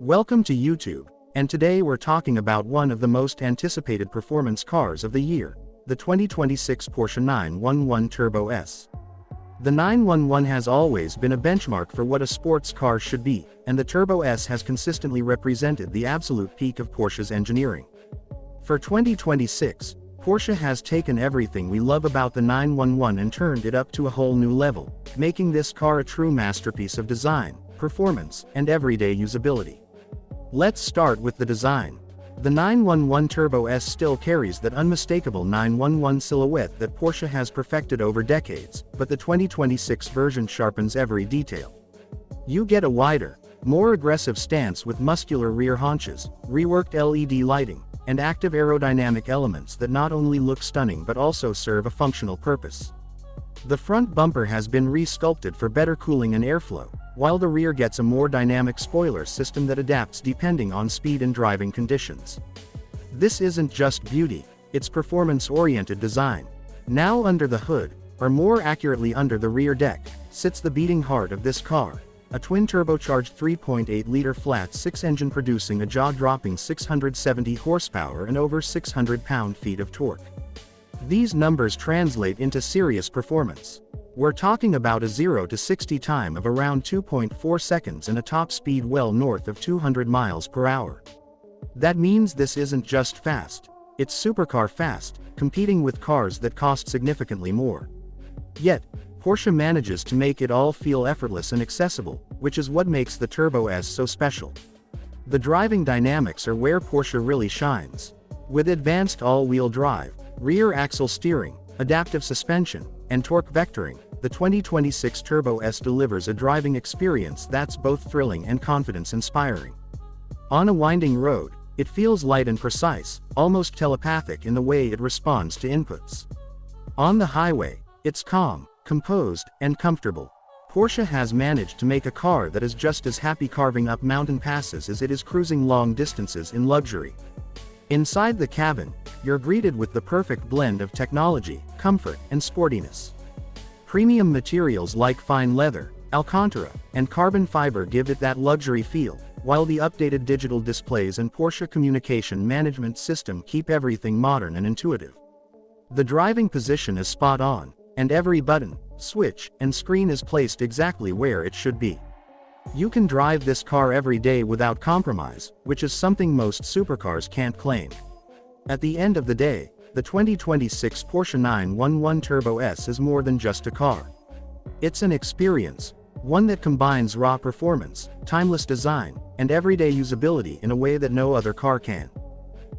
Welcome to YouTube, and today we're talking about one of the most anticipated performance cars of the year, the 2026 Porsche 911 Turbo S. The 911 has always been a benchmark for what a sports car should be, and the Turbo S has consistently represented the absolute peak of Porsche's engineering. For 2026, Porsche has taken everything we love about the 911 and turned it up to a whole new level, making this car a true masterpiece of design, performance, and everyday usability. Let's start with the design. The 911 Turbo S still carries that unmistakable 911 silhouette that Porsche has perfected over decades, but the 2026 version sharpens every detail. You get a wider, more aggressive stance with muscular rear haunches, reworked LED lighting, and active aerodynamic elements that not only look stunning but also serve a functional purpose. The front bumper has been re-sculpted for better cooling and airflow, while the rear gets a more dynamic spoiler system that adapts depending on speed and driving conditions. This isn't just beauty, it's performance-oriented design. Now under the hood, or more accurately under the rear deck, sits the beating heart of this car, a twin-turbocharged 3.8-liter flat-six engine producing a jaw-dropping 670 horsepower and over 600 pound-feet of torque. These numbers translate into serious performance. We're talking about a 0 to 60 time of around 2.4 seconds and a top speed well north of 200 miles per hour. That means this isn't just fast, it's supercar fast, competing with cars that cost significantly more. Yet, Porsche manages to make it all feel effortless and accessible, which is what makes the Turbo S so special. The driving dynamics are where Porsche really shines. With advanced all-wheel drive, rear axle steering, adaptive suspension, and torque vectoring, the 2026 Turbo S delivers a driving experience that's both thrilling and confidence-inspiring. On a winding road, it feels light and precise, almost telepathic in the way it responds to inputs. On the highway, it's calm, composed, and comfortable. Porsche has managed to make a car that is just as happy carving up mountain passes as it is cruising long distances in luxury. Inside the cabin, you're greeted with the perfect blend of technology, comfort, and sportiness. Premium materials like fine leather, Alcantara, and carbon fiber give it that luxury feel, while the updated digital displays and Porsche communication management system keep everything modern and intuitive. The driving position is spot on, and every button, switch, and screen is placed exactly where it should be. You can drive this car every day without compromise, which is something most supercars can't claim. At the end of the day, the 2026 Porsche 911 Turbo S is more than just a car. It's an experience, one that combines raw performance, timeless design, and everyday usability in a way that no other car can.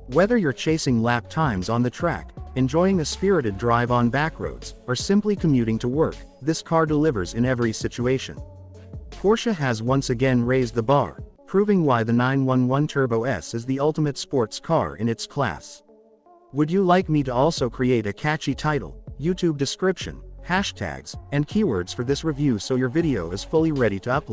Whether you're chasing lap times on the track, enjoying a spirited drive on backroads, or simply commuting to work, this car delivers in every situation. Porsche has once again raised the bar, proving why the 911 Turbo S is the ultimate sports car in its class. Would you like me to also create a catchy title, YouTube description, hashtags, and keywords for this review so your video is fully ready to upload?